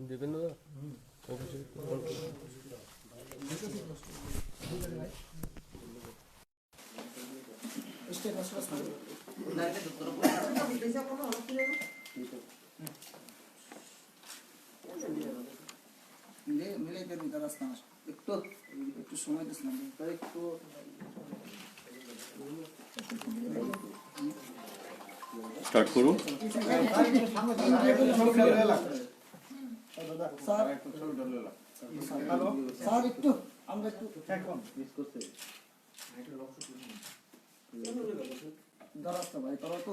দেবেন দাদা অফিসে মিলে দেবি তার রাস্তা একটু একটু সময় দিস না একটু স্টার্ট করুন। স্যার একটু আমরা একটু দরাস্তা ভাই তোরা তো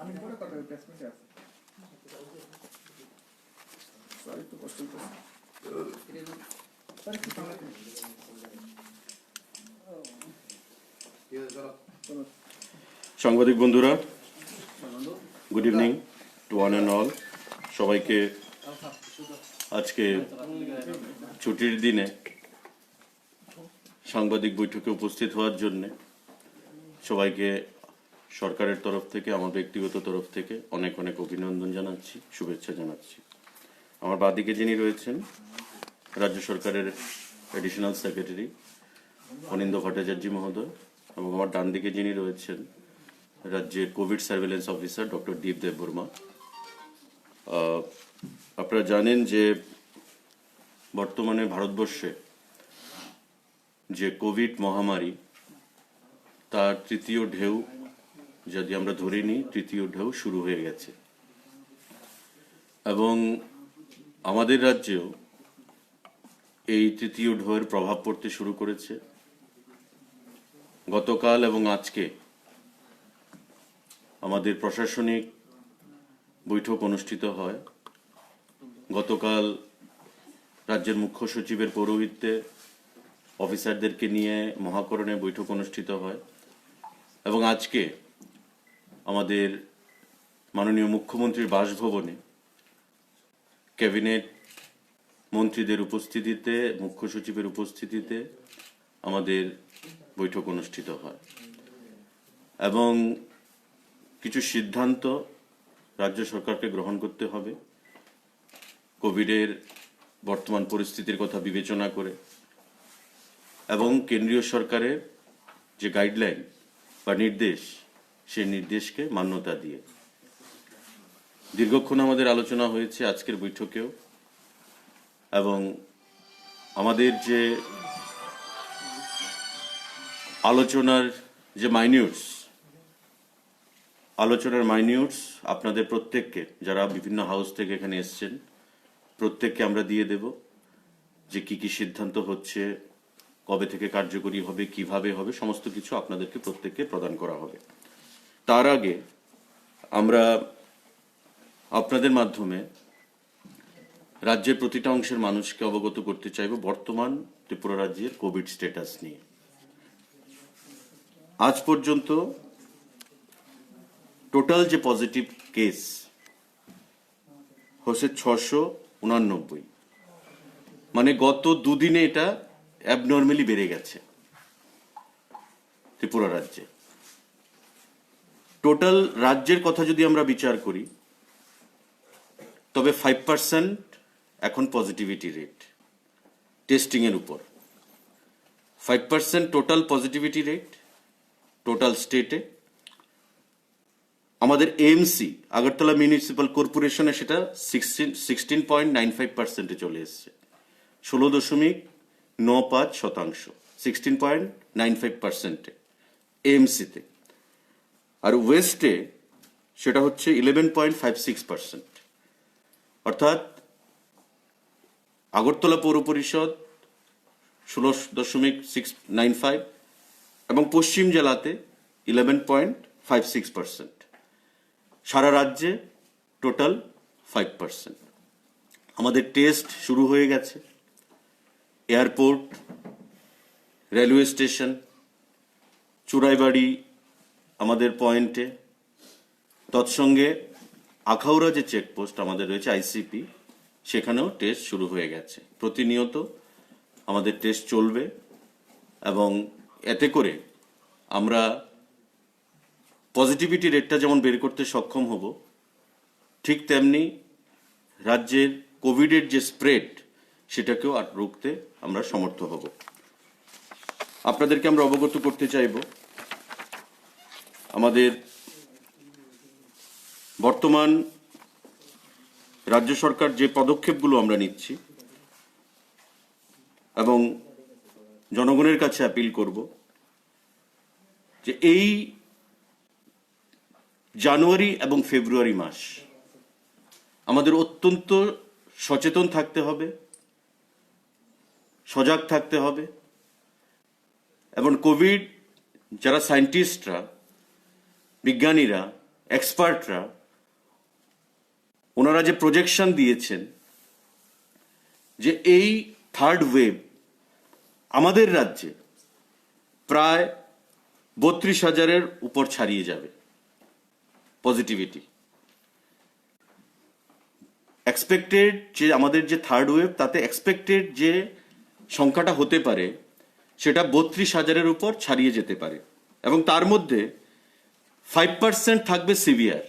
আমি পরে কথা প্লেসমেন্টে আছে স্যার একটু কষ্ট স্যার একটু সামনে সাংবাদিক বন্ধুরা, good evening to one and all. সবাইকে আজকে ছুটির দিনে সাংবাদিক বৈঠকে উপস্থিত হওয়ার জন্যে সবাইকে সরকারের তরফ থেকে, আমার ব্যক্তিগত তরফ থেকে অনেক অনেক অভিনন্দন জানাচ্ছি, শুভেচ্ছা জানাচ্ছি। আমার বাদিকে যিনি রয়েছেন রাজ্য সরকারের এডিশনাল সেক্রেটারি ফণীন্দ্র ভট্টাচার্য মহোদয়, এবং আমার ডান দিকে যিনি রয়েছেন রাজ্যের কোভিড সার্ভেলেন্স অফিসার ডক্টর দীপ দেববর্মা। আপনারা জানেন যে বর্তমানে ভারতবর্ষে যে কোভিড মহামারী, তার তৃতীয় ঢেউ, যদি আমরা ধরে নিই তৃতীয় ঢেউ শুরু হয়ে গেছে, এবং আমাদের রাজ্যেও এই তৃতীয় ঢেউয়ের প্রভাব পড়তে শুরু করেছে। গতকাল এবং আজকে আমাদের প্রশাসনিক বৈঠক অনুষ্ঠিত হয়। গতকাল রাজ্যের মুখ্য সচিবের পৌরোহিত্যে অফিসারদেরকে নিয়ে মহাকরণে বৈঠক অনুষ্ঠিত হয়, এবং আজকে আমাদের মাননীয় মুখ্যমন্ত্রীর বাসভবনে ক্যাবিনেট মন্ত্রীদের উপস্থিতিতে, মুখ্য সচিবের উপস্থিতিতে আমাদের বৈঠক অনুষ্ঠিত হয়, এবং কিছু সিদ্ধান্ত রাজ্য সরকারকে গ্রহণ করতে হবে কোভিডের বর্তমান পরিস্থিতির কথা বিবেচনা করে, এবং কেন্দ্রীয় সরকারের যে গাইডলাইন বা নির্দেশ, সেই নির্দেশকে মান্যতা দিয়ে। দীর্ঘক্ষণ আমাদের আলোচনা হয়েছে আজকের বৈঠকেও, এবং আমাদের যে আলোচনার মাইনিউটস আপনাদের প্রত্যেককে, যারা বিভিন্ন হাউস থেকে এখানে এসছেন, প্রত্যেককে আমরা দিয়ে দেব, যে কি কি সিদ্ধান্ত হচ্ছে, কবে থেকে কার্যকরী হবে, কিভাবে হবে, সমস্ত কিছু আপনাদেরকে প্রত্যেককে প্রদান করা হবে। তার আগে আমরা আপনাদের মাধ্যমে রাজ্যের প্রতিটা অংশের মানুষকে অবগত করতে চাইব বর্তমান ত্রিপুরা রাজ্যের কোভিড স্ট্যাটাস নিয়ে। আজ পর্যন্ত টোটাল যে পজিটিভ কেস হচ্ছে 689, মানে গত দুদিনে এটা অ্যাবনর্মালি বেড়ে গেছে ত্রিপুরা রাজ্যে। টোটাল রাজ্যের কথা যদি আমরা বিচার করি, তবে 5% এখন পজিটিভিটি রেট টেস্টিং এর উপর। 5% টোটাল পজিটিভিটি রেট টোটাল স্টেটে। আমাদের এএমসি আগরতলা মিউনিসিপ্যাল কর্পোরেশনে সেটা 16.95% চলে এসছে, 16.95%, 16.95% এএমসিতে। আর ওয়েস্টে সেটা হচ্ছে 11.56%। অর্থাৎ আগরতলা পৌর পরিষদ 16.695 এবং পশ্চিম জেলাতে 11.56%। সারা রাজ্যে টোটাল 5%। আমাদের টেস্ট শুরু হয়ে গেছে এয়ারপোর্ট, রেলওয়ে স্টেশন, চুরাইবাড়ি আমাদের পয়েন্টে, তৎসঙ্গে আখাউড়া যে চেকপোস্ট আমাদের রয়েছে আইসিপি, সেখানেও টেস্ট শুরু হয়ে গেছে। প্রতিনিয়ত আমাদের টেস্ট চলবে এবং এতে করে আমরা পজিটিভিটি রেটটা যেমন বের করতে সক্ষম হব, ঠিক তেমনি রাজ্যের কোভিডের যে স্প্রেড সেটাকেও আর রুখতে আমরা সমর্থ হব। আপনাদেরকে আমরা অবগত করতে চাইব আমাদের বর্তমান রাজ্য সরকার যে পদক্ষেপগুলো আমরা নিচ্ছি, এবং জনগণের কাছে অ্যাপিল করব যে এই জানুয়ারি এবং ফেব্রুয়ারি মাস আমাদের অত্যন্ত সচেতন থাকতে হবে, সজাগ থাকতে হবে, এবং কোভিড যারা সায়েন্টিস্টরা, বিজ্ঞানীরা, এক্সপার্টরা ওনারা যে প্রজেকশন দিয়েছেন যে এই থার্ড ওয়েভ আমাদের রাজ্যে প্রায় 32,000-এর উপর ছাড়িয়ে যাবে পজিটিভিটি। এক্সপেক্টেড যে আমাদের যে থার্ড ওয়েভ, তাতে এক্সপেক্টেড যে সংখ্যাটা হতে পারে সেটা 32,000-এর উপর ছাড়িয়ে যেতে পারে, এবং তার মধ্যে 5% থাকবে সিভিয়ার,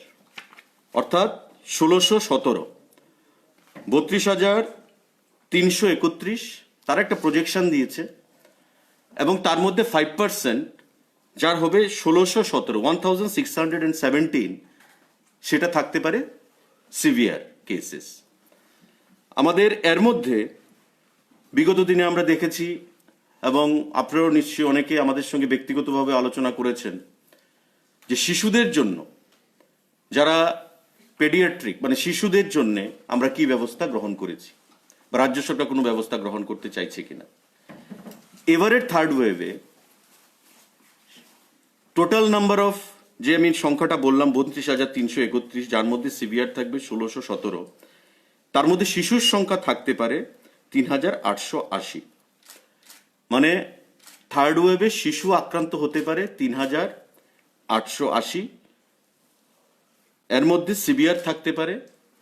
অর্থাৎ 1617। 32,331 তার একটা প্রজেকশন দিয়েছে, এবং তার মধ্যে 5% যার হবে 1617, 1617, সেটা থাকতে পারে সিভিয়ার কেসেস। আমাদের এর মধ্যে বিগত দিনে আমরা দেখেছি, এবং আপনারাও নিশ্চয়ই অনেকে আমাদের সঙ্গে ব্যক্তিগতভাবে আলোচনা করেছেন, যে শিশুদের জন্য, যারা পেডিয়াট্রিক মানে শিশুদের জন্য আমরা কি ব্যবস্থা গ্রহণ করেছি, বা রাজ্য সরকার কোনো ব্যবস্থা গ্রহণ করতে চাইছে কিনা। এবারের থার্ড ওয়েভে টোটাল নাম্বার অফ, যে আমি সংখ্যাটা বললাম 32,331, যার মধ্যে সিভিয়ার থাকবে 1617, তার মধ্যে শিশুর সংখ্যা থাকতে পারে 3,880। মানে থার্ড ওয়েভে শিশু আক্রান্ত হতে পারে 3,880, এর মধ্যে সিভিয়ার থাকতে পারে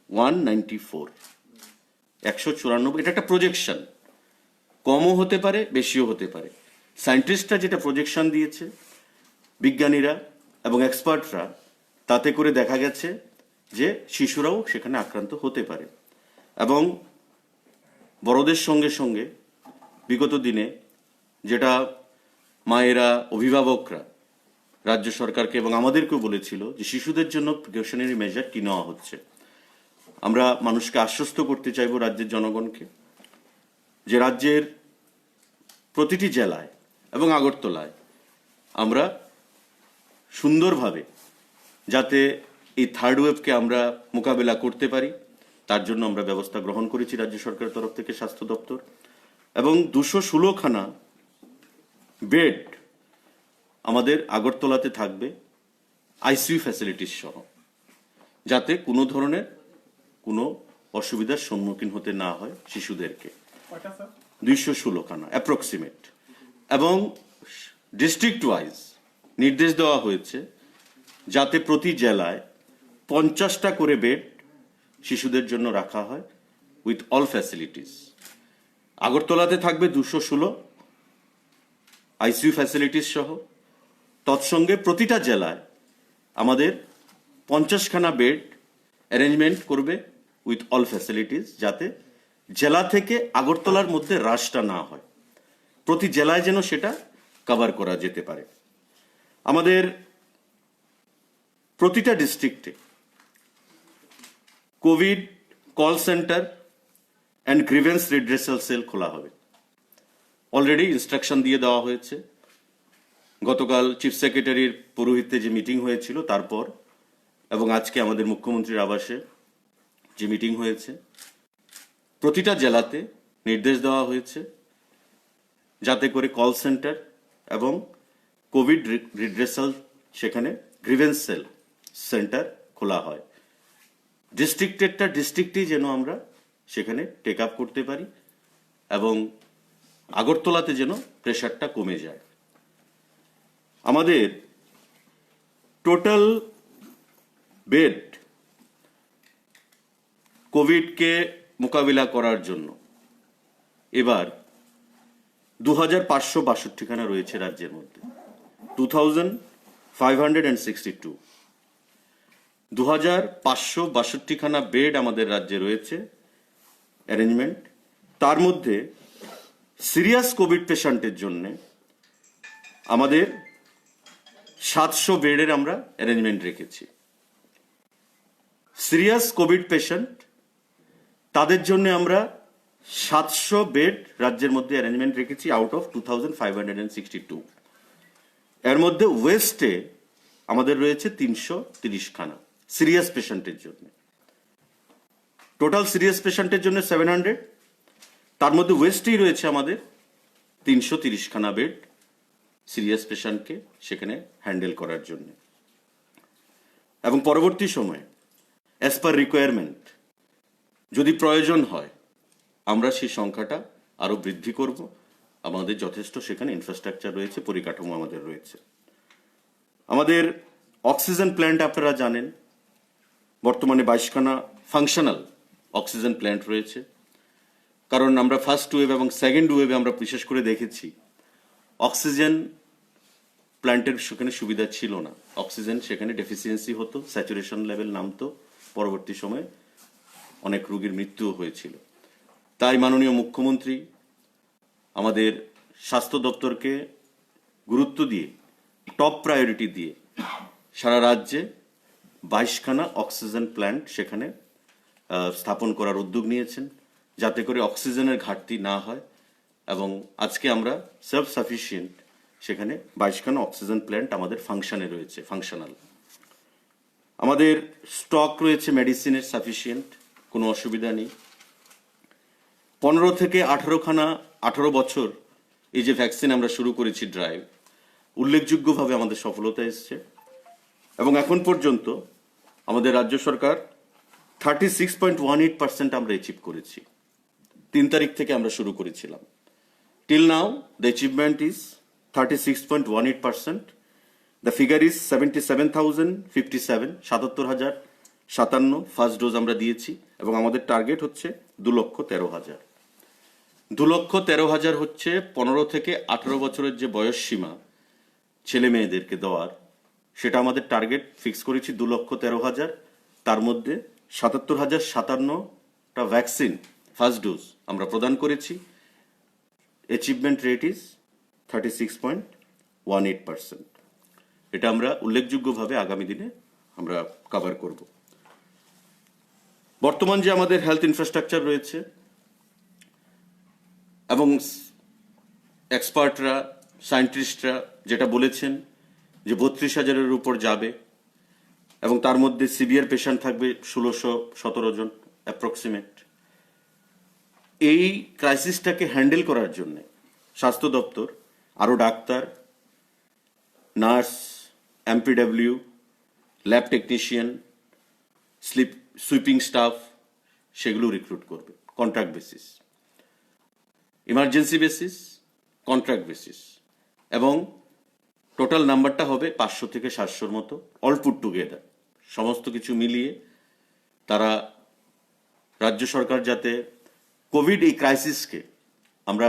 194, 194। এটা একটা প্রজেকশন, কমও হতে পারে, বেশিও হতে পারে। সায়েন্টিস্টরা যেটা প্রজেকশন দিয়েছে, বিজ্ঞানীরা এবং এক্সপার্টরা, তাতে করে দেখা গেছে যে শিশুরাও সেখানে আক্রান্ত হতে পারে। এবং বড়দের সঙ্গে সঙ্গে বিগত দিনে যেটা মায়েরা, অভিভাবকরা রাজ্য সরকারকে এবং আমাদেরকেও বলেছিল যে শিশুদের জন্য প্রিকশনারি মেজার কি নেওয়া হচ্ছে, আমরা মানুষকে আশ্বস্ত করতে চাইব, রাজ্যের জনগণকে, যে রাজ্যের প্রতিটি জেলায় এবং আগরতলায় আমরা সুন্দরভাবে যাতে এই থার্ড ওয়েভকে আমরা মোকাবেলা করতে পারি, তার জন্য আমরা ব্যবস্থা গ্রহণ করেছি রাজ্য সরকারের তরফ থেকে, স্বাস্থ্য দপ্তর, এবং 216খানা বেড আমাদের আগরতলাতে থাকবে আইসিইউ ফ্যাসিলিটিস সহ, যাতে কোনো ধরনের কোনো অসুবিধার সম্মুখীন হতে না হয় শিশুদেরকে। 216খানা অ্যাপ্রক্সিমেট। এবং ডিস্ট্রিক্ট ওয়াইজ নির্দেশ দেওয়া হয়েছে যাতে প্রতি জেলায় 50টা করে বেড শিশুদের জন্য রাখা হয় উইথ অল ফ্যাসিলিটিস। আগরতলাতে থাকবে 216 আইসিইউ ফ্যাসিলিটিস সহ, তৎসঙ্গে প্রতিটা জেলায় আমাদের 50খানা বেড অ্যারেঞ্জমেন্ট করবে উইথ অল ফ্যাসিলিটিস, যাতে জেলা থেকে আগরতলার মধ্যে হ্রাসটা না হয়, প্রতি জেলায় যেন সেটা কভার করা যেতে পারে। আমাদের প্রতিটা ডিস্ট্রিক্টে covid call centre and grievance redressal cell খোলা হবে। অলরেডি ইনস্ট্রাকশন দিয়ে দেওয়া হয়েছে। গতকাল চিফ সেক্রেটারির পৌরোহিত্যে যে মিটিং হয়েছিল তারপর, এবং আজকে আমাদের মুখ্যমন্ত্রীর আবাসে যে মিটিং হয়েছে, প্রতিটা জেলাতে নির্দেশ দেওয়া হয়েছে যাতে করে কল সেন্টার এবং কোভিড রিড্রেসাল, সেখানে গ্রিভেন্স সেন্টার খোলা হয়। ডিস্ট্রিক্টেরটা ডিস্ট্রিক্টেই যেন আমরা সেখানে টেক আপ করতে পারি, এবং আগরতলাতে যেন প্রেশারটা কমে যায়। আমাদের টোটাল বেড কোভিডকে মোকাবিলা করার জন্য এবার 2562 রয়েছে রাজ্যের মধ্যে, 2562। 2562 বেড আমাদের রাজ্যে রয়েছে অ্যারেঞ্জমেন্ট। তার মধ্যে সিরিয়াস কোভিড পেশেন্টের জন্য আমাদের 700 বেডের আমরা অ্যারেঞ্জমেন্ট রেখেছি। সিরিয়াস কোভিড পেশেন্ট তাদের জন্য আমরা 700 বেড রাজ্যের মধ্যে অ্যারেঞ্জমেন্ট রেখেছি আউট অফ 2562। এর মধ্যে ওয়েস্টে আমাদের রয়েছে 330 খানা সিরিয়াস পেশেন্টের জন্য। টোটাল সিরিয়াস পেশেন্টের জন্য 700, তার মধ্যে ওয়েস্টেই রয়েছে আমাদের 330 খানা বেড সিরিয়াস পেশেন্টকে সেখানে হ্যান্ডেল করার জন্য। এবং পরবর্তী সময়ে অ্যাজ পার রিকোয়ারমেন্ট যদি প্রয়োজন হয় আমরা সেই সংখ্যাটা আরো বৃদ্ধি করব। আমাদের যথেষ্ট সেখানে ইনফ্রাস্ট্রাকচার রয়েছে, পরিকাঠামো আমাদের রয়েছে। আমাদের অক্সিজেন প্ল্যান্ট আপনারা জানেন, বর্তমানে 22 খানা ফাংশনাল অক্সিজেন প্ল্যান্ট রয়েছে। কারণ আমরা ফার্স্ট ওয়েভ এবং সেকেন্ড ওয়েভে আমরা বিশেষ করে দেখেছি অক্সিজেন প্ল্যান্টের সেখানে সুবিধা ছিল না, অক্সিজেন সেখানে ডেফিসিয়েন্সি হতো, স্যাচুরেশন লেভেল নামতো, পরবর্তী সময়ে অনেক রোগীর মৃত্যুও হয়েছিল। তাই মাননীয় মুখ্যমন্ত্রী আমাদের স্বাস্থ্য দপ্তরকে গুরুত্ব দিয়ে টপ প্রায়োরিটি দিয়ে সারা রাজ্যে 22 খানা অক্সিজেন প্ল্যান্ট সেখানে স্থাপন করার উদ্যোগ নিয়েছেন, যাতে করে অক্সিজেনের ঘাটতি না হয়। এবং আজকে আমরা সেলফ সাফিসিয়েন্ট সেখানে 22 খানা অক্সিজেন প্ল্যান্ট আমাদের ফাংশনে রয়েছে, ফাংশনাল। আমাদের স্টক রয়েছে মেডিসিনের সাফিসিয়েন্ট, কোনো অসুবিধা নেই। 15 থেকে 18 খানা 18 বছর এই যে ভ্যাকসিন আমরা শুরু করেছি ড্রাইভ, উল্লেখযোগ্যভাবে আমাদের সফলতা এসছে। এবং এখন পর্যন্ত আমাদের রাজ্য সরকার 36.18% আমরা অ্যাচিভ করেছি। 3 তারিখ থেকে আমরা শুরু করেছিলাম। Till now the achievement is 36.18%। The figure is 77,057, 77,057 first dose আমরা দিয়েছি। এবং আমাদের টার্গেট হচ্ছে 2,13,000। 2,13,000 হচ্ছে 15 থেকে 18 বছরের যে বয়স সীমা ছেলে মেয়েদেরকে দেওয়ার, সেটা আমাদের টার্গেট ফিক্স করেছি 2,13,000। তার মধ্যে 77,057টা ভ্যাকসিন ফার্স্ট ডোজ আমরা প্রদান করেছি। Achievement rate is 36.18%। এটা আমরা উল্লেখযোগ্যভাবে আগামী দিনে আমরা কভার করব। বর্তমান যে আমাদের হেলথ ইনফ্রাস্ট্রাকচার রয়েছে এবং এক্সপার্টরা, সায়েন্টিস্টরা যেটা বলেছেন যে 32,000-এর উপর যাবে এবং তার মধ্যে সিভিয়ার পেশেন্ট থাকবে 1,617 জন অ্যাপ্রক্সিমেট। এই ক্রাইসিসটাকে হ্যান্ডেল করার জন্য স্বাস্থ্য দপ্তর আরও doctor, nurse, MPW, lab technician, sweeping staff সেগুলো রিক্রুট করবে contract basis, emergency basis, contract basis. এবং টোটাল নাম্বারটা হবে 500 থেকে 700-র মতো, অল পুট টুগেদার। সমস্ত কিছু মিলিয়ে তারা রাজ্য সরকার যাতে কোভিড এই ক্রাইসিসকে আমরা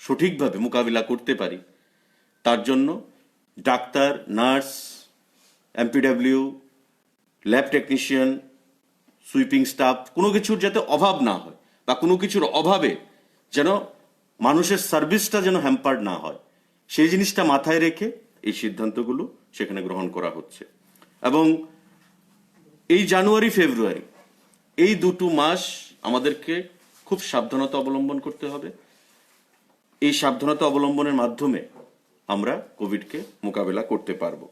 সঠিকভাবে মোকাবিলা করতে পারি তার জন্য doctor, nurse, MPW, lab technician, sweeping staff কোনো কিছুর যাতে অভাব না হয় বা কোনো কিছুর অভাবে যেন মানুষের সার্ভিসটা যেন হ্যাম্পার্ড না হয়, সেই জিনিসটা মাথায় রেখে এই সিদ্ধান্তগুলো সেখানে গ্রহণ করা হচ্ছে। এবং এই জানুয়ারি ফেব্রুয়ারি এই 2 মাস আমাদেরকে খুব সাবধানতা অবলম্বন করতে হবে। এই সাবধানতা অবলম্বনের মাধ্যমে আমরা কোভিডকে মোকাবেলা করতে পারব।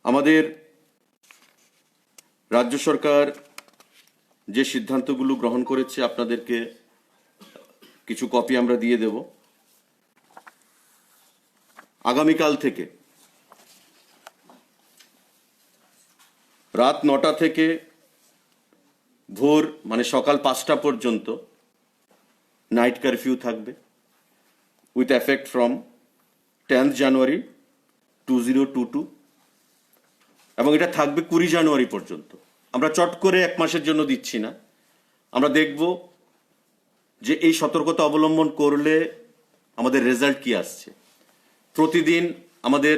আমাদের রাজ্য সরকার যে সিদ্ধান্তগুলো গ্রহণ করেছে আপনাদেরকে কিছু কপি আমরা দিয়ে দেব। আগামীকাল থেকে রাত 9টা থেকে ভোর মানে সকাল 5টা পর্যন্ত নাইট কারফিউ থাকবে উইথ এফেক্ট ফ্রম 10th জানুয়ারি 2022 এবং এটা থাকবে 20 জানুয়ারি পর্যন্ত। আমরা চট করে 1 মাসের জন্য দিচ্ছি না, আমরা দেখব যে এই সতর্কতা অবলম্বন করলে আমাদের রেজাল্ট কি আসছে, প্রতিদিন আমাদের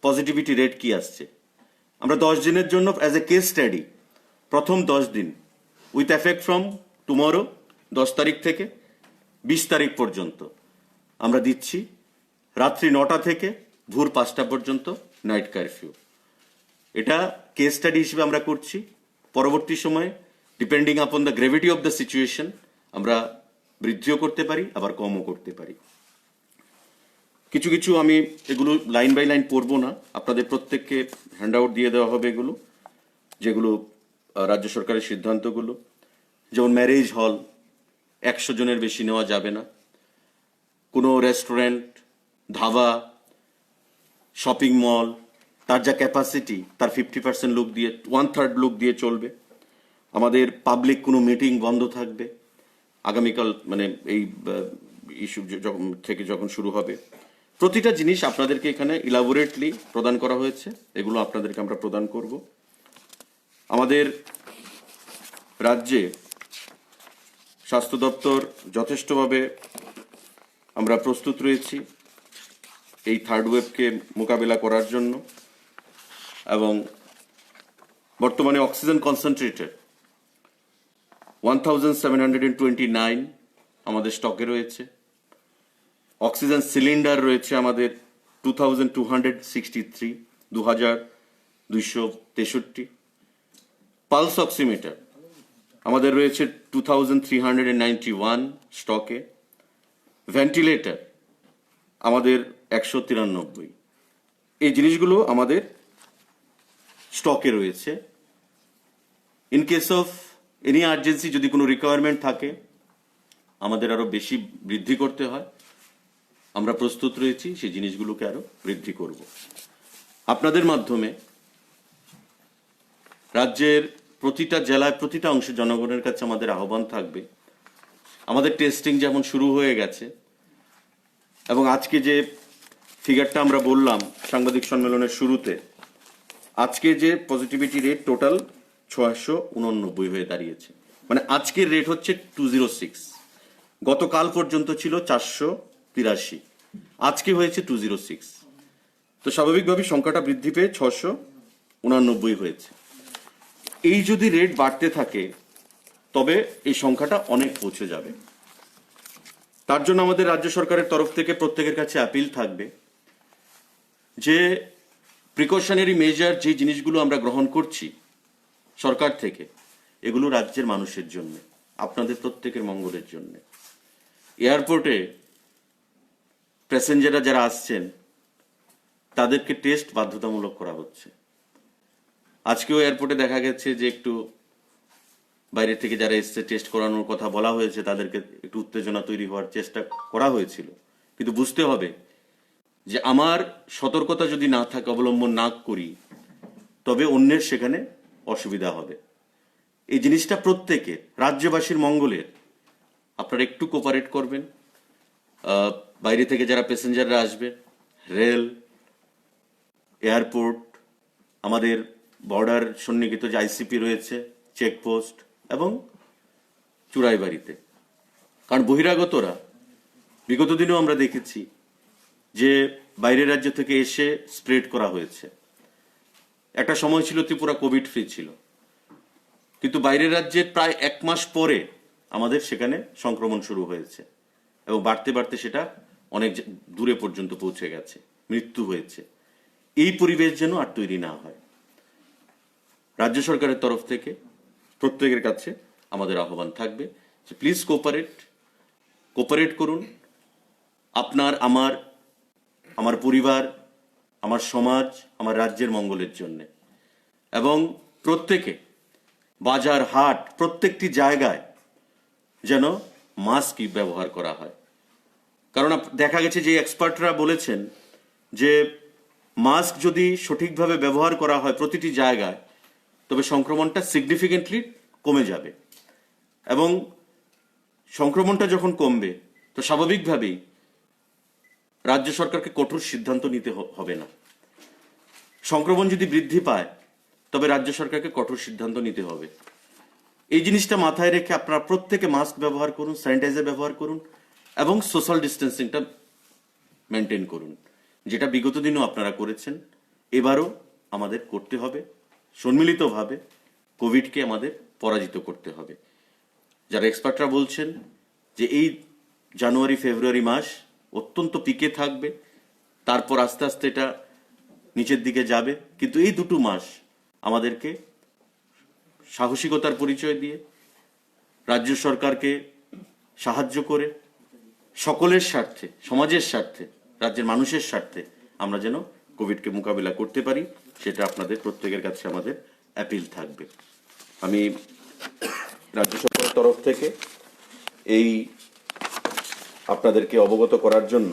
পজিটিভিটি রেট কি আসছে। আমরা 10 দিনের জন্য অ্যাজ এ কেস স্টাডি প্রথম 10 দিন উইথ এফেক্ট ফ্রম টুমরো 10 তারিখ থেকে 20 তারিখ পর্যন্ত আমরা দিচ্ছি রাত্রি 9টা থেকে ভোর 5টা পর্যন্ত নাইট কারফিউ। এটা কেস স্টাডি হিসেবে আমরা করছি। পরবর্তী সময়ে depending upon the gravity of the situation আমরা বৃদ্ধিও করতে পারি, আবার কমও করতে পারি। কিছু কিছু আমি এগুলো লাইন বাই লাইন পড়বো না, আপনাদের প্রত্যেককে হ্যান্ড আউট দিয়ে দেওয়া হবে এগুলো, যেগুলো রাজ্য সরকারের সিদ্ধান্তগুলো। যেমন ম্যারেজ হল 100 জনের বেশি নেওয়া যাবে না, কোনো রেস্টুরেন্ট, ধাবা, শপিং মল তার যা ক্যাপাসিটি তার 50% লোক দিয়ে 1/3 লোক দিয়ে চলবে। আমাদের পাবলিক কোনো মিটিং বন্ধ থাকবে আগামীকাল, মানে এই ইস্যু থেকে যখন শুরু হবে। প্রতিটা জিনিস আপনাদেরকে এখানে ইলাবোরেটলি প্রদান করা হয়েছে, এগুলো আপনাদেরকে আমরা প্রদান করব। আমাদের রাজ্যে স্বাস্থ্য দপ্তর যথেষ্টভাবে আমরা প্রস্তুত রয়েছি এই থার্ড ওয়েভকে মোকাবেলা করার জন্য, এবং বর্তমানে অক্সিজেন কনসেন্ট্রেটর 1729 আমাদের স্টকে রয়েছে। অক্সিজেন সিলিন্ডার রয়েছে আমাদের 2263, 2263। পালস অক্সিমিটার আমাদের রয়েছে 2391 স্টকে। ভেন্টিলেটর আমাদের 193। এই জিনিসগুলো আমাদের স্টকে রয়েছে। In case of any urgency, যদি কোনো রিকোয়ারমেন্ট থাকে আমাদের আরো বেশি বৃদ্ধি করতে হয়, আমরা প্রস্তুত রয়েছি সেই জিনিসগুলোকে আরো বৃদ্ধি করব। আপনাদের মাধ্যমে রাজ্যের প্রতিটা জেলায় প্রতিটা অংশে জনগণের কাছে আমাদের আহ্বান থাকবে, আমাদের টেস্টিং যেমন শুরু হয়ে গেছে, এবং আজকে যে ফিগারটা আমরা বললাম সাংবাদিক সম্মেলনের শুরুতে, আজকে যে পজিটিভিটি রেট টোটাল 689 হয়ে দাঁড়িয়েছে, মানে আজকের রেট হচ্ছে 206। গতকাল পর্যন্ত ছিল 483, আজকে হয়েছে 206। তো স্বাভাবিকভাবে সংখ্যাটা বৃদ্ধি পেয়ে 689 হয়েছে। এই যদি রেট বাড়তে থাকে তবে এই সংখ্যাটা অনেক পৌঁছে যাবে। তার জন্য আমাদের রাজ্য সরকারের তরফ থেকে প্রত্যেকের কাছে আপিল থাকবে যে প্রিকশনারি মেজার যে জিনিসগুলো আমরা গ্রহণ করছি সরকার থেকে, এগুলো রাজ্যের মানুষের জন্য, আপনাদের প্রত্যেকের মঙ্গলের জন্য। এয়ারপোর্টে প্যাসেঞ্জাররা যারা আসছেন তাদেরকে টেস্ট বাধ্যতামূলক করা হচ্ছে। আজকেও এয়ারপোর্টে দেখা গেছে যে একটু বাইরে থেকে যারা এসছে টেস্ট করানোর কথা বলা হয়েছে, তাদেরকে একটু উত্তেজনা তৈরি হওয়ার চেষ্টা করা হয়েছিল। কিন্তু বুঝতে হবে যে আমার সতর্কতা যদি না থাকে, অবলম্বন না করি, তবে অন্যের সেখানে অসুবিধা হবে। এই জিনিসটা প্রত্যেকের, রাজ্যবাসীর মঙ্গলের। আপনারা একটু কোপারেট করবেন। বাইরে থেকে যারা প্যাসেঞ্জাররা আসবে, রেল, এয়ারপোর্ট, আমাদের বর্ডার সন্নিহিত যে আইসিপি রয়েছে, চেকপোস্ট এবং চুড়াইবাড়িতে, কারণ বহিরাগতরা বিগত দিনেও আমরা দেখেছি যে বাইরের রাজ্য থেকে এসে স্প্রেড করা হয়েছে। একটা সময় ছিল ত্রিপুরা কোভিড ফ্রি ছিল, কিন্তু বাইরের রাজ্যের প্রায় 1 মাস পরে আমাদের সেখানে সংক্রমণ শুরু হয়েছে, এবং বাড়তে বাড়তে সেটা অনেক দূরে পর্যন্ত পৌঁছে গেছে, মৃত্যু হয়েছে। এই পরিবেশ যেন আর তৈরি না হয়, রাজ্য সরকারের তরফ থেকে প্রত্যেকের কাছে আমাদের আহ্বান থাকবে যে প্লিজ কোপারেট করুন। আপনার, আমার পরিবার, আমার সমাজ, আমার রাজ্যের মঙ্গলের জন্য। এবং প্রত্যেকে বাজার, হাট, প্রত্যেকটি জায়গায় যেন মাস্ক ব্যবহার করা হয়। কারণ দেখা গেছে যে এক্সপার্টরা বলেছেন যে মাস্ক যদি সঠিকভাবে ব্যবহার করা হয় প্রতিটি জায়গায়, তবে সংক্রমণটা সিগনিফিকেন্টলি কমে যাবে। এবং সংক্রমণটা যখন কমবে তো স্বাভাবিকভাবেই রাজ্য সরকারকে কঠোর সিদ্ধান্ত নিতে হবে না। সংক্রমণ যদি বৃদ্ধি পায় তবে রাজ্য সরকারকে কঠোর সিদ্ধান্ত নিতে হবে। এই জিনিসটা মাথায় রেখে আপনারা প্রত্যেকে মাস্ক ব্যবহার করুন, স্যানিটাইজার ব্যবহার করুন এবং সোশ্যাল ডিস্টেন্সিংটা মেনটেন করুন, যেটা বিগত দিনেও আপনারা করেছেন। এবারও আমাদের করতে হবে, সম্মিলিতভাবে কোভিডকে আমাদের পরাজিত করতে হবে। যারা এক্সপার্টরা বলছেন যে এই জানুয়ারি ফেব্রুয়ারি মাস অত্যন্ত পিকে থাকবে, তারপর আস্তে আস্তে এটা নিচের দিকে যাবে, কিন্তু এই দুটো মাস আমাদেরকে সাহসিকতার পরিচয় দিয়ে রাজ্য সরকারকে সাহায্য করে সকলের স্বার্থে, সমাজের স্বার্থে, রাজ্যের মানুষের স্বার্থে আমরা যেন কোভিডকে মোকাবিলা করতে পারি, সেটা আপনাদের প্রত্যেকের কাছে আমাদের অ্যাপিল থাকবে। আমি রাজ্য সরকারের তরফ থেকে এই আপনাদেরকে অবগত করার জন্য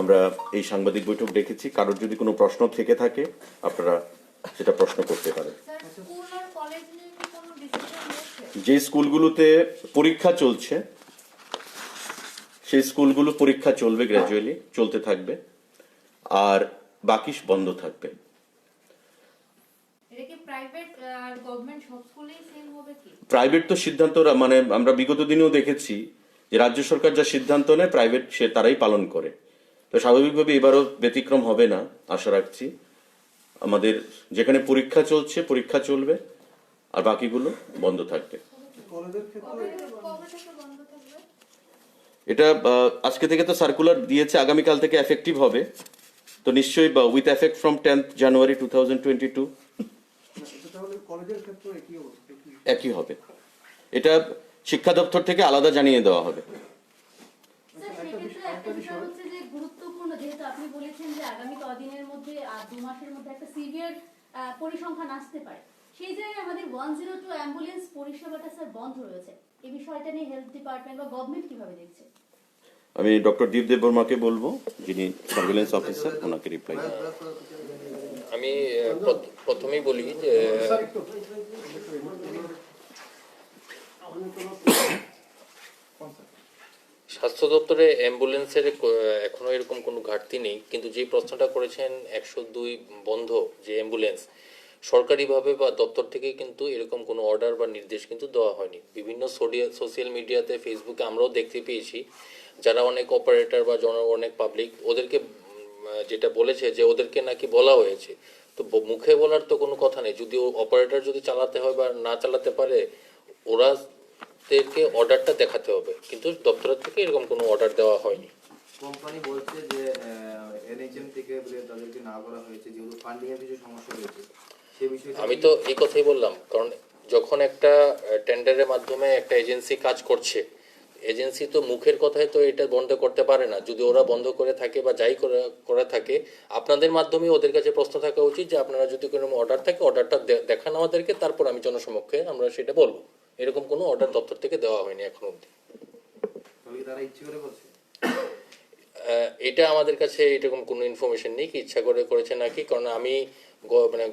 আমরা এই সাংবাদিক বৈঠক ডেকেছি। কারোর যদি কোনো প্রশ্ন থেকে থাকে আপনারা সেটা প্রশ্ন করতে পারেন। যে স্কুলগুলোতে পরীক্ষা চলছে সেই স্কুলগুলো পরীক্ষা চলবে, গ্র্যাজুয়ালি চলতে থাকবে, আর বাকি বন্ধ থাকবে। প্রাইভেট তো সিদ্ধান্ত, মানে আমরা বিগত দিনেও দেখেছি যে রাজ্য সরকার যা সিদ্ধান্ত নেয় প্রাইভেট সে তারাই পালন করে, তো স্বাভাবিকভাবে এবারও ব্যতিক্রম হবে না আশা রাখছি। আমাদের যেখানে পরীক্ষা চলছে পরীক্ষা চলবে, আর বাকিগুলো বন্ধ থাকবে। এটা আজকে থেকে তো সার্কুলার দিয়েছে, আগামীকাল থেকে এফেক্টিভ হবে, তো নিশ্চয়ই উইথ এফেক্ট ফ্রম 10th জানুয়ারি 2022 একই হবে। এটা শিক্ষা দপ্তর থেকে আলাদা জানিয়ে দেওয়া হবে। গুরুত্বপূর্ণ, যেহেতু আপনি বলেছেন যে আগামী কদিনের মধ্যে 2 মাসের মধ্যে একটা সিভিয়ার পরিসংখ্যান আসতে পারে, সেই জায়গায় আমাদের 102 অ্যাম্বুলেন্স পরিষেবাটা স্যার বন্ধ রয়েছে। এই বিষয়টা নিয়ে হেলথ ডিপার্টমেন্ট বা গভর্নমেন্ট কিভাবে দেখছে? আমি ডক্টর দীপদেব বর্মাকে বলবো, যিনি সার্ভেলেন্স অফিসার, ওনাকে রিপ্লাই। আমি প্রথমেই বলি যে স্বাস্থ্য দপ্তরে অ্যাম্বুলেন্সের এখনো এরকম কোনো ঘাটতি নেই, কিন্তু যে প্রশ্নটা করেছেন 102 বন্ধ যে অ্যাম্বুলেন্স, সরকারিভাবে বা দপ্তর থেকে কিন্তু এরকম কোনো অর্ডার বা নির্দেশ কিন্তু দেওয়া হয়নি। বিভিন্ন সোশ্যাল মিডিয়াতে, ফেসবুকে আমরাও দেখতে পেয়েছি যারা অনেক অপারেটর বা অনেক পাবলিক ওদেরকে যেটা বলেছে যে ওদেরকে নাকি বলা হয়েছে, তো মুখে বলার তো কোনো কথা নেই। যদি অপারেটর যদি চালাতে হয় বা না চালাতে পারে, ওরাদেরকে অর্ডারটা দেখাতে হবে, কিন্তু দপ্তর থেকে এরকম কোনো অর্ডার দেওয়া হয়নি। কোম্পানি বলছে যে এনএইচএম থেকে তাদেরকে না করা হয়েছে যেহেতু ফান্ডিং এর কিছু সমস্যা রয়েছে, সেই বিষয়ে আমি তো এই কথাই বললাম, কারণ যখন একটা টেন্ডারের মাধ্যমে একটা এজেন্সি কাজ করছে, এজেন্সি তো মুখের কথায় তো এটা বন্ধ করতে পারে না। যদি ওরা বন্ধ করে থাকে বা যাই করে থাকে, আপনাদের মাধ্যমে ওদের কাছে প্রশ্ন থাকা উচিত যে আপনারা যদি কোনো অর্ডার থাকে অর্ডারটা দেখান আমাদেরকে, তারপর আমি জনসমক্ষে আমরা সেটা বলবো। এরকম কোনো অর্ডার দপ্তর থেকে দেওয়া হয়নি এখন অবধি। তারা ইচ্ছে করে করছে, এটা আমাদের কাছে এরকম কোনো ইনফরমেশন নেই কি ইচ্ছা করে করেছে নাকি, কারণ আমি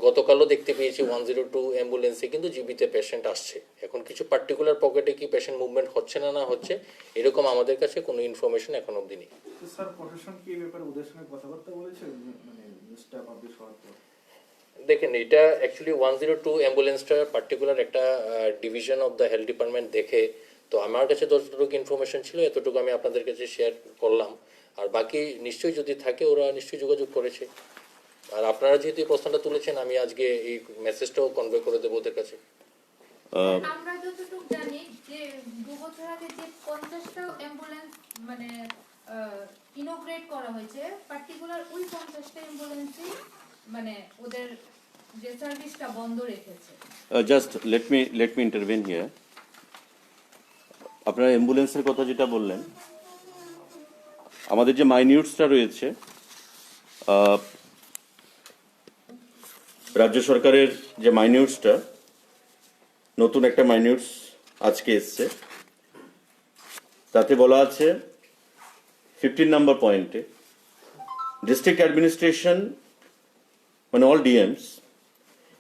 গতকালও দেখতে পেয়েছি 102 অ্যাম্বুলেন্সে কিন্তু জীবিত পেশেন্ট আসছে। এখন কিছু পার্টিকুলার পকেটে কি পেশেন্ট মুভমেন্ট হচ্ছে না হচ্ছে, এরকম আমাদের কাছে কোনো ইনফরমেশন এখন অবধি নেই। স্যার, প্রশাসন কি এই ব্যাপারে ওদের সঙ্গে কথাবার্তা বলেছে, মানে নিউজটা পাবলিশ হওয়ার পর? দেখেন, এটা অ্যাকচুয়ালি 102 অ্যাম্বুলেন্সটা পার্টিকুলার একটা division of the health department দেখে, তো আমার কাছে যতটুকু ইনফরমেশন ছিল এতটুকু আমি আপনাদের কাছে শেয়ার করলাম। আর বাকি নিশ্চয়ই যদি থাকে ওরা নিশ্চয়ই যোগাযোগ করেছে। আর আপনারা যেহেতু এই প্রশ্নটা তুলেছেন, আমি আজকে এই মেসেজটাও কনভে করে দেবো ওদের কাছে। আমরা যতটুকু জানি যে 2 বছর আগে যে 50টা অ্যাম্বুলেন্স মানে ইনোগ্রেট করা হয়েছে, পার্টিকুলার ওই 50টা অ্যাম্বুলেন্সই মানে ওদের যে সার্ভিসটা বন্ধ রেখেছে। Just let me intervene here. আপনারা অ্যাম্বুলেন্সের কথা যেটা বললেন, আমাদের যে মাইনিউটসটা রয়েছে, রাজ্য সরকারের যে মাইনিউটসটা, নতুন একটা মাইনিউটস আজকে এসছে, তাতে বলা আছে 15 নম্বর পয়েন্টে, ডিস্ট্রিক্ট অ্যাডমিনিস্ট্রেশন মানে all DMs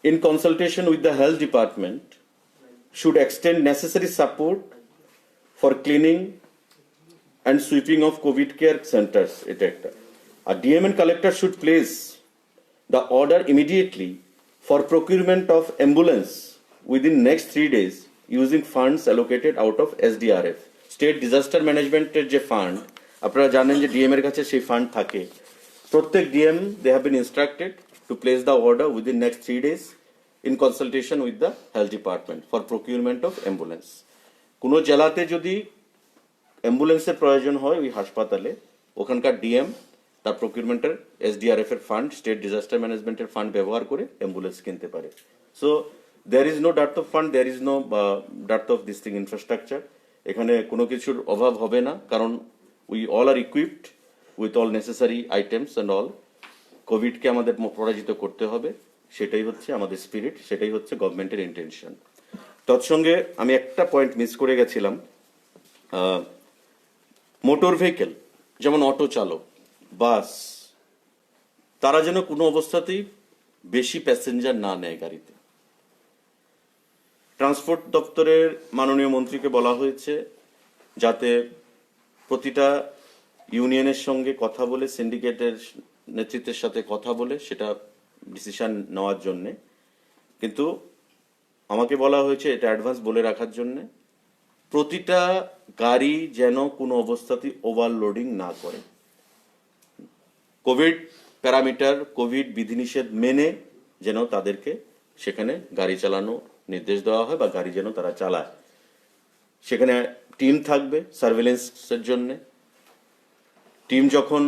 in consultation with the health department should extend necessary support for cleaning and sweeping of COVID care centers. এটা একটা। আর DM and collector should place the order immediately for procurement of ambulance within next 3 days using funds allocated out of SDRF. State Disaster Management যে fund, আপনারা জানেন যে DM এর কাছে সেই fund থাকে। প্রত্যেক DM they have been instructed to place the order within next 3 days in consultation with the health department for procurement of ambulance. কোনো জেলাতে যদি অ্যাম্বুলেন্সের প্রয়োজন হয় ওই হাসপাতালে, ওখানকার ডিএম তার প্রকিউরমেন্টের এসডিআরএফ এর ফান্ড, স্টেট ডিজাস্টার ম্যানেজমেন্টের ফান্ড ব্যবহার করে অ্যাম্বুলেন্স কিনতে পারে। So there is no dearth of fund, there is no dearth of this thing infrastructure. এখানে কোনো কিছুর অভাব হবে না, কারণ we all are equipped with all necessary items and all. কোভিডকে আমাদের পরাজিত করতে হবে, সেটাই হচ্ছে আমাদের স্পিরিট, সেটাই হচ্ছে গভর্নমেন্টের ইন্টেনশন। তৎসঙ্গে আমি একটা পয়েন্ট মিস করে গেছিলাম, মোটর ভেহিকেল যেমন অটো চালক, বাস, তারা যেন কোনো অবস্থাতেই বেশি প্যাসেঞ্জার না নেয় গাড়িতে। ট্রান্সপোর্ট দপ্তরের মাননীয় মন্ত্রীকে বলা হয়েছে যাতে প্রতিটা ইউনিয়নের সঙ্গে কথা বলে, সিন্ডিকেটের নেতৃত্বের সাথে কথা বলে সেটা ডিসিশন নেওয়ার জন্যে, কিন্তু আমাকে বলা হয়েছে এটা অ্যাডভান্স বলে রাখার জন্যে প্রতিটা গাড়ি যেন কোনো অবস্থাতেই ওভারলোডিং না করে। কোভিড প্যারামিটার, কোভিড বিধিনিষেধ মেনে যেন তাদেরকে সেখানে গাড়ি চালানো নির্দেশ দেওয়া হয় বা গাড়ি যেন তারা চালায়। সেখানে টিম থাকবে সার্ভেলেন্সের জন্য। টিম যখন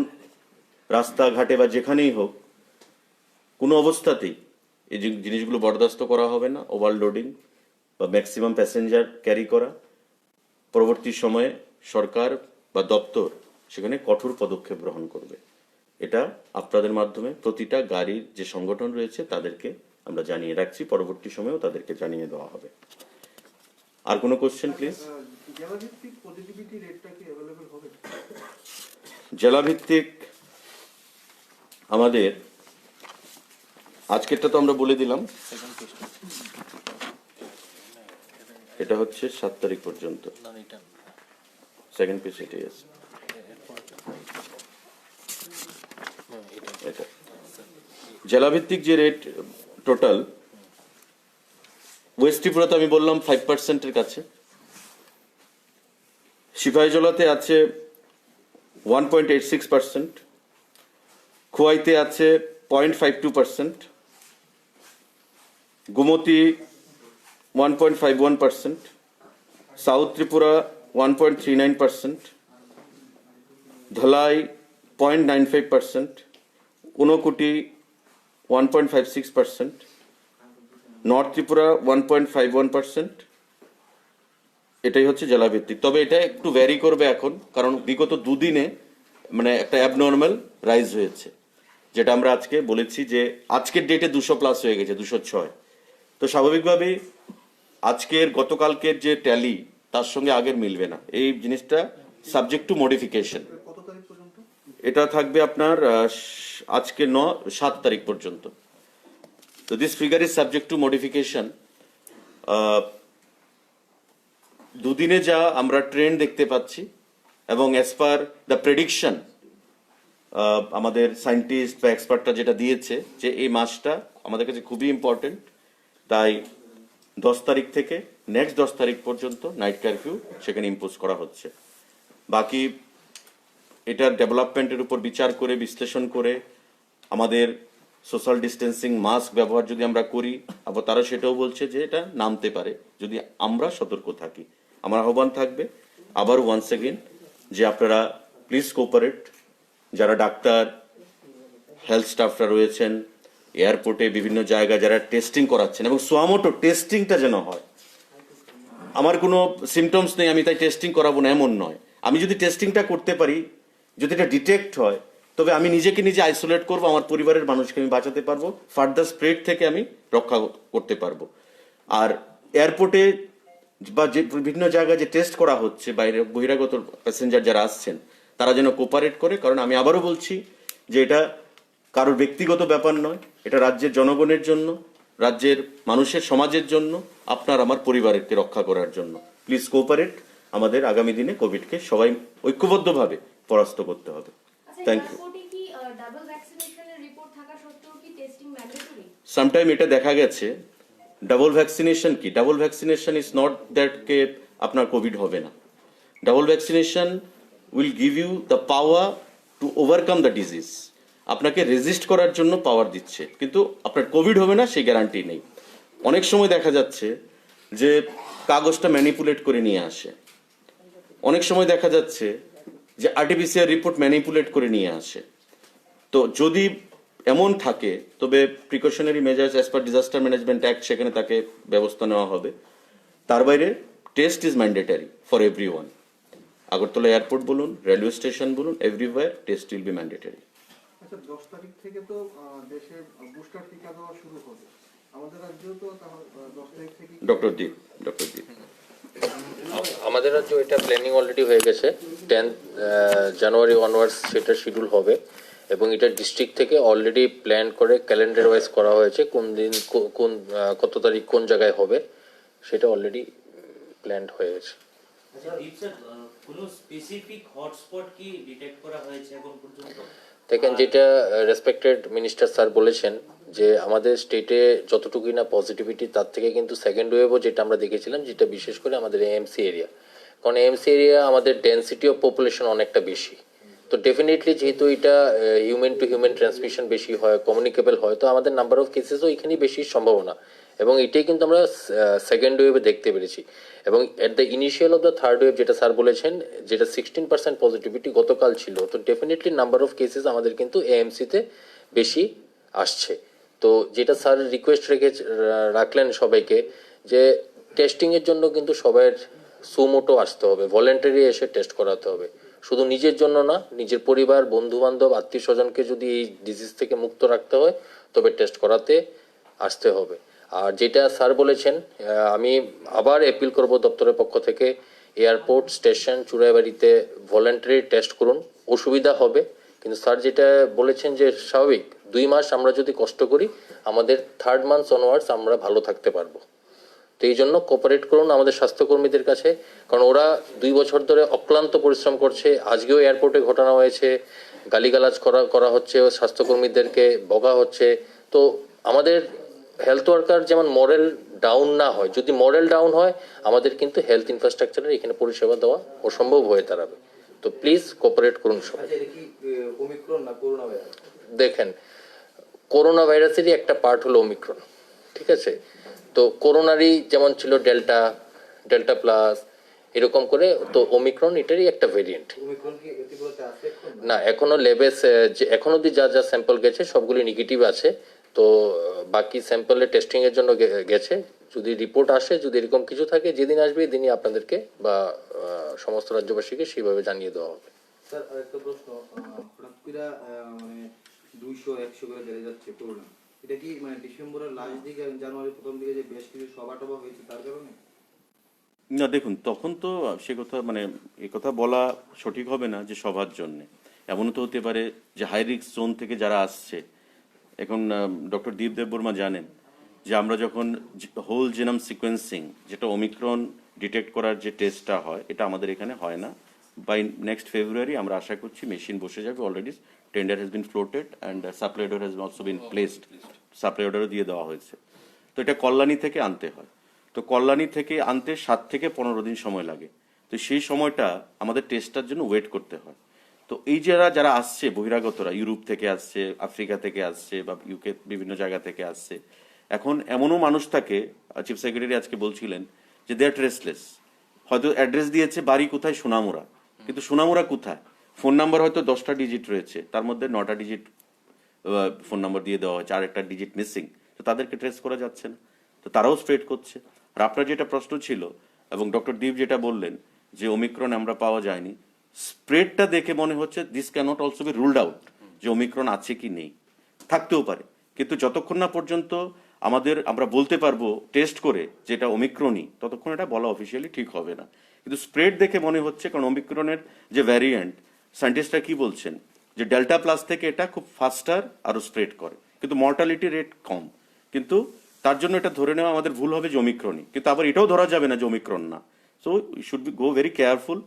রাস্তাঘাটে বা যেখানেই হোক, কোনো অবস্থাতেই এই জিনিসগুলো বরদাস্ত করা হবে না, ওভারলোডিং বা ম্যাক্সিমাম প্যাসেঞ্জার ক্যারি করা। পরবর্তী সময়ে সরকার বা দপ্তর সেখানে কঠোর পদক্ষেপ গ্রহণ করবে। এটা আপনাদের মাধ্যমে প্রতিটা গাড়ির যে সংগঠন রয়েছে তাদেরকে আমরা জানিয়ে রাখছি, পরবর্তী সময়েও তাদেরকে জানিয়ে দেওয়া হবে। আর কোনো কোশ্চেন প্লিজ? জেলাভিত্তিক পজিটিভিটি রেটটা কি অ্যাভেলেবল হবে? জেলাভিত্তিক আমাদের আজকেরটা তো আমরা বলে দিলাম, এটা হচ্ছে 7 তারিখ পর্যন্ত। সেকেন্ড পেজ এটাই আছে। এটা জেলাভিত্তিক যে রেট টোটাল, ওয়েস্ট ত্রিপুরাতে আমি বললাম 5%-এর কাছে, সিপাহীজলাতে আছে 1.86%, খোয়াইতে আছে 0.52%, গুমতি 1.51%, সাউথ ত্রিপুরা 1.39%, ধলাই 0.95%, ঊনকোটি 1.56%, নর্থ ত্রিপুরা 1.51%। এটাই হচ্ছে জেলাভিত্তিক। তবে এটা একটু ভ্যারি করবে এখন, কারণ বিগত দুদিনে মানে একটা অ্যাবনর্মাল রাইজ হয়েছে, যেটা আমরা আজকে বলেছি যে আজকের ডেটে 200+ হয়ে গেছে, 206। তো স্বাভাবিকভাবেই আজকের গতকালকের যে ট্যালি তার সঙ্গে আগের মিলবে না, এই জিনিসটা সাবজেক্ট টু মডিফিকেশন। কত তারিখ পর্যন্ত? এটা থাকবে আপনার আজকে 7 তারিখ পর্যন্ত। তো this figure is subject to modification. দুদিনে যা আমরা ট্রেন্ড দেখতে পাচ্ছি এবং অ্যাজ পার দ্য প্রেডিকশন আমাদের সায়েন্টিস্ট বা এক্সপার্টরা যেটা দিয়েছে যে এই মাসটা আমাদের কাছে খুবই ইম্পর্টেন্ট, তাই 10 তারিখ থেকে নেক্সট 10 তারিখ পর্যন্ত নাইট কারফিউ সেখানে ইম্পোজ করা হচ্ছে। বাকি এটার ডেভেলপমেন্টের উপর বিচার করে, বিশ্লেষণ করে আমাদের সোশ্যাল ডিস্টেন্সিং, মাস্ক ব্যবহার যদি আমরা করি, আবার তারা সেটাও বলছে যে এটা নামতে পারে যদি আমরা সতর্ক থাকি। আমার আহ্বান থাকবে আবার ওয়ান্স এগেইন যে আপনারা প্লিজ কোঅপারেট। যারা ডাক্তার, হেলথ স্টাফরা রয়েছেন, এয়ারপোর্টে বিভিন্ন জায়গায় যারা টেস্টিং করাচ্ছেন, এবং সোয়ামোটো টেস্টিংটা যেন হয়। আমার কোনো সিমটমস নেই, আমি তাই টেস্টিং করাবো না এমন নয়। আমি যদি টেস্টিংটা করতে পারি, যদি এটা ডিটেক্ট হয়, তবে আমি নিজেকে নিজে আইসোলেট করবো, আমার পরিবারের মানুষকে আমি বাঁচাতে পারবো, ফার্দার স্প্রেড থেকে আমি রক্ষা করতে পারবো। আর এয়ারপোর্টে বা যে বিভিন্ন জায়গায় যে টেস্ট করা হচ্ছে, বাইরে বহিরাগত প্যাসেঞ্জার যারা আসছেন, তারা যেন কোঅপারেট করে। কারণ আমি আবারও বলছি যে এটা কারোর ব্যক্তিগত ব্যাপার নয়, এটা রাজ্যের জনগণের জন্য, রাজ্যের মানুষের, সমাজের জন্য, আপনার আমার পরিবারকে রক্ষা করার জন্য। Please cooperate. আমাদের আগামী দিনে কোভিডকে সবাই ঐক্যবদ্ধভাবে পরাস্ত করতে হবে। Thank you. ডাবল ভ্যাকসিনেশনের রিপোর্ট থাকা সত্ত্বেও কি টেস্টিং ম্যান্ডেটরি? সামটাইম এটা দেখা গেছে ডাবল ভ্যাকসিনেশন কি? Double vaccination is not that কে আপনার কোভিড হবে না। Double vaccination will give you the power to overcome the disease. আপনাকে রেজিস্ট করার জন্য পাওয়ার দিচ্ছে, কিন্তু আপনার কোভিড হবে না সেই গ্যারান্টি নেই। অনেক সময় দেখা যাচ্ছে যে কাগজটা ম্যানিপুলেট করে নিয়ে আসে, অনেক সময় দেখা যাচ্ছে যে আরটিপিসিআর রিপোর্ট ম্যানিপুলেট করে নিয়ে আসে। তো যদি এমন থাকে তবে precautionary measures as per disaster management act সেখানে তাকে ব্যবস্থা নেওয়া হবে। তার বাইরে test is mandatory for everyone. Agartala airport বলুন, রেলওয়ে স্টেশন বলুন, everywhere test will be mandatory. আচ্ছা, 10 তারিখ থেকে তো দেশে বুস্টার টিকা দেওয়া শুরু হবে, আমাদের রাজ্যেও তো তাহলে 10 তারিখ থেকে। ডক্টর দীপ আমাদের রাজ্য এটা প্ল্যানিং অলরেডি হয়ে গেছে, 10 জানুয়ারি অনওয়ার্ডস সেটা শিডিউল হবে এবং এটা ডিস্ট্রিক্ট থেকে অলরেডি প্ল্যান করে ক্যালেন্ডার ওয়াইজ করা হয়েছে, কোন দিন কোন কত তারিখ কোন জায়গায় হবে সেটা অলরেডি প্ল্যান্ড হয়ে গেছে। আচ্ছা দীপ স্যার, কোনো স্পেসিফিক হটস্পট কি ডিটেক্ট করা হয়েছে এখন পর্যন্ত? দেখেন, যেটা রেসপেক্টেড মিনিস্টার স্যার বলেছেন যে আমাদের স্টেটে যতটুকুই না পজিটিভিটি তার থেকে কিন্তু সেকেন্ড ওয়েভও যেটা আমরা দেখেছিলাম, যেটা বিশেষ করে আমাদের এএমসি এরিয়া, কারণ এএমসি এরিয়া আমাদের ডেন্সিটি অফ পপুলেশন অনেকটা বেশি। তো ডেফিনেটলি যেহেতু এটা হিউম্যান টু হিউম্যান ট্রান্সমিশন বেশি হয়, কমিউনিকেবল হয়, তো আমাদের নাম্বার অফ কেসেসও এখানেই বেশি সম্ভাবনা, এবং এটাই কিন্তু আমরা সেকেন্ড ওয়েভে দেখতে পেরেছি। এবং at the initial of the third wave যেটা স্যার বলেছেন, যেটা 16% পজিটিভিটি গতকাল ছিল, তো ডেফিনেটলি নাম্বার অফ কেসেস আমাদের কিন্তু এএমসিতে বেশি আসছে। তো যেটা স্যার রিকোয়েস্ট রাখলেন সবাইকে যে টেস্টিংয়ের জন্য কিন্তু সবাই সুমোটো আসতে হবে, ভলেন্টারি এসে টেস্ট করাতে হবে, শুধু নিজের জন্য না, নিজের পরিবার, বন্ধু বান্ধব, আত্মীয় স্বজনকে যদি এই ডিজিজ থেকে মুক্ত রাখতে হয় তবে টেস্ট করাতে আসতে হবে। আর যেটা স্যার বলেছেন, আমি আবার অ্যাপিল করব দপ্তরের পক্ষ থেকে, এয়ারপোর্ট, স্টেশন, চুড়াইবাড়িতে ভলেন্টারি টেস্ট করুন। অসুবিধা হবে, কিন্তু স্যার যেটা বলেছেন যে স্বাভাবিক 2 মাস আমরা যদি কষ্ট করি, আমাদের 3rd মান্থ অনওয়ার্ডস আমরা ভালো থাকতে পারবো। তো এই জন্য কোঅপারেট করুন আমাদের স্বাস্থ্যকর্মীদের কাছে, কারণ ওরা 2 বছর ধরে অক্লান্ত পরিশ্রম করছে। আজকেও এয়ারপোর্টে ঘটনা হয়েছে, গালিগালাজ করা হচ্ছে, স্বাস্থ্যকর্মীদেরকে বকা হচ্ছে। তো আমাদের হেলথ ওয়ার্কার যেমন মরাল ডাউন না হয়, যদি মরাল ডাউন হয় আমাদের কিন্তু হেলথ ইনফ্রাস্ট্রাকচারের এখানে পরিষেবা দেওয়া অসম্ভব হয়ে দাঁড়াবে। তো প্লিজ কোঅপারেট করুন সবাই। আচ্ছা, এটা কি ওমিক্রন না করোনা ভাইরাস? দেখেন, করোনা ভাইরাসেরই একটা পার্ট হলো ওমিক্রন, ঠিক আছে? তো করোনারই যেমন ছিল ডেল্টা প্লাস, এরকম করে, তো ওমিক্রন এটারই একটা ভেরিয়েন্ট। ওমিক্রন কি তীব্রতা আছে এখন? না, এখনো লেবেস এখন অব্দি যা স্যাম্পল গেছে সবগুলি নেগেটিভ আছে। তো বাকি স্যাম্পলে টেস্টিং এর জন্য গেছে। যদি রিপোর্ট আসে, যদি এরকম কিছু থাকে, যেদিন আসবে এদিনই আপনাদেরকে বা সমস্ত রাজ্যবাসীকে সেইভাবে জানিয়ে দেওয়া হবে। স্যার, আরেকটা প্রশ্ন, হঠাৎ করে মানে 200-100 করে বেড়ে যাচ্ছে করোনা, এটা কি মানে ডিসেম্বরের লাস্ট দিকে জানুয়ারির প্রথম দিকে যে বেশ কিছু সভা টভা হয়েছে তার কারণে? না দেখুন, তখন তো সে কথা মানে এ কথা বলা সঠিক হবে না যে সবার জন্য। এমনও তো হতে পারে যে হাই রিস্ক জোন থেকে যারা আসছে, এখন ডক্টর দীপ দেববর্মা জানেন যে আমরা যখন হোল জেনাম সিকোয়েন্সিং, যেটা ওমিক্রন ডিটেক্ট করার যে টেস্টটা হয়, এটা আমাদের এখানে হয় না। বাই নেক্সট ফেব্রুয়ারি আমরা আশা করছি মেশিন বসে যাবে। Already tender has been floated and supply order has also been placed, supply অর্ডারও দিয়ে দেওয়া হয়েছে। তো এটা কল্যাণী থেকে আনতে হয়, তো কল্যাণী থেকে আনতে 7 থেকে 15 দিন সময় লাগে। তো সেই সময়টা আমাদের টেস্টটার জন্য ওয়েট করতে হয়। তো এই যারা আসছে বহিরাগতরা, ইউরোপ থেকে আসছে, আফ্রিকা থেকে আসছে, বা ইউকে বিভিন্ন জায়গা থেকে আসছে, এখন এমনও মানুষ থাকে, চিফ সেক্রেটারি আজকে বলছিলেন যে দে আর ট্রেসলেস। হয়তো অ্যাড্রেস দিয়েছে বাড়ি কোথায়, সোনামুড়া, কিন্তু সোনামুড়া কোথায়, ফোন নাম্বার হয়তো 10টা ডিজিট রয়েছে, তার মধ্যে 9টা ডিজিট ফোন নাম্বার দিয়ে দেওয়া হয়েছে, আর একটা ডিজিট মিসিং। তো তাদেরকে ট্রেস করা যাচ্ছে না, তো তারাও স্প্রেড করছে। আর আপনার যেটা প্রশ্ন ছিল এবং ডক্টর দীপ যেটা বললেন যে ওমিক্রন আমরা পাওয়া যায়নি, স্প্রেডটা দেখে মনে হচ্ছে this cannot also be ruled out যে ওমিক্রন আছে কি নেই, থাকতেও পারে। কিন্তু যতক্ষণ না পর্যন্ত আমরা বলতে পারবো টেস্ট করে যেটা ওমিক্রনই, ততক্ষণ এটা বলা অফিসিয়ালি ঠিক হবে না। কিন্তু স্প্রেড দেখে মনে হচ্ছে, কারণ ওমিক্রনের যে ভ্যারিয়েন্ট, সায়েন্টিস্টরা কি বলছেন যে ডেল্টা প্লাস থেকে এটা খুব ফাস্টার আরো স্প্রেড করে, কিন্তু মর্টালিটি রেট কম। কিন্তু তার জন্য এটা ধরে নেওয়া আমাদের ভুল হবে যে ওমিক্রনই, কিন্তু আবার এটাও ধরা যাবে না যে ওমিক্রন না। So we should be go very careful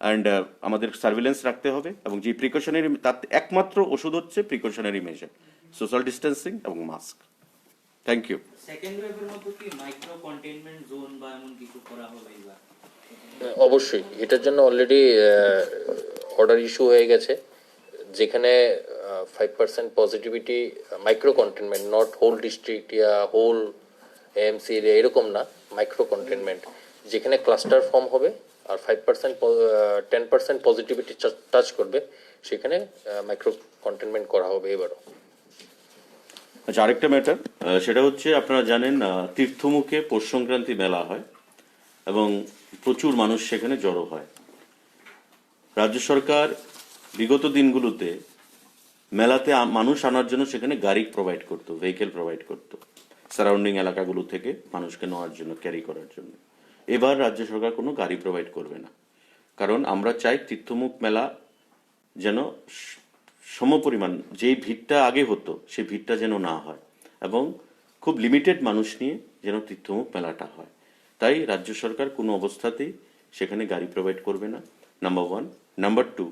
অ্যান্ড আমাদের সার্ভিলেন্স রাখতে হবে। এবং যে প্রিকশনারি, তার একমাত্র ওষুধ হচ্ছে প্রিকশনারি মেজার, সোশ্যাল ডিস্টেন্সিং এবং মাস্ক। Thank you. সেকেন্ড ওয়েভের মতো কি মাইক্রো কন্টেইনমেন্ট জোন বা এমন কিছু করা হবে এবার? অবশ্যই এটার জন্য অলরেডি অর্ডার ইস্যু হয়ে গেছে, যেখানে 5% positivity, micro containment, not whole district ইয়া হোল এএমসি এরিয়া, এরকম না, মাইক্রো কন্টেনমেন্ট, যেখানে ক্লাস্টার ফর্ম হবে আর 5% 10% পজিটিভিটি টাচ করবে, সেখানে মাইক্রো কন্টেনমেন্ট করা হবে এবারও। আচ্ছা, আরেকটা ম্যাটার, সেটা হচ্ছে আপনারা জানেন তীর্থমুখে পৌষ সংক্রান্তি মেলা হয় এবং প্রচুর মানুষ সেখানে জড়ো হয়। রাজ্য সরকার বিগত দিনগুলোতে মেলাতে মানুষ আনার জন্য সেখানে গাড়ি প্রোভাইড করতো, ভেহিকেল প্রোভাইড করতো সারাউন্ডিং এলাকাগুলো থেকে মানুষকে নেওয়ার জন্য, ক্যারি করার জন্য। এবার রাজ্য সরকার কোনো গাড়ি প্রোভাইড করবে না, কারণ আমরা চাই তীর্থমুখ মেলা যেন সমপরিমাণ, যেই ভিড়টা আগে হতো সেই ভিড়টা যেন না হয় এবং খুব লিমিটেড মানুষ নিয়ে যেন তীর্থমুখ মেলাটা হয়। তাই রাজ্য সরকার কোনো অবস্থাতেই সেখানে গাড়ি প্রোভাইড করবে না, number 1। Number 2,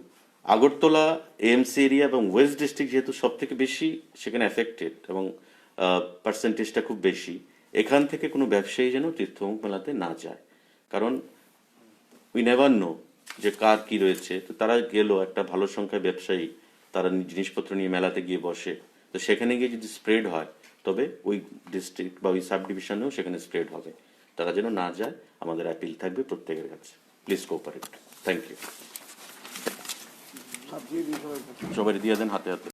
Agartala AMC area এবং ওয়েস্ট ডিস্ট্রিক্ট যেহেতু সব থেকে বেশি সেখানে অ্যাফেক্টেড এবং পার্সেন্টেজটা খুব বেশি, এখান থেকে কোনো ব্যবসায়ী যেন তীর্থমুখ মেলাতে না যায়, কারণ উই নেভার নো যে কার কি রয়েছে। তো তারা গেল, একটা ভালো সংখ্যায় ব্যবসায়ী তারা জিনিসপত্র নিয়ে মেলাতে গিয়ে বসে, তো সেখানে গিয়ে যদি স্প্রেড হয় তবে ওই ডিস্ট্রিক্ট বা ওই সাব ডিভিশনেও সেখানে স্প্রেড হবে। তারা যেন না যায়, আমাদের অ্যাপিল থাকবে প্রত্যেকের কাছে, প্লিজ কোঅপারেট। Thank you. সবাই দিয়ে দেন হাতে হাতে।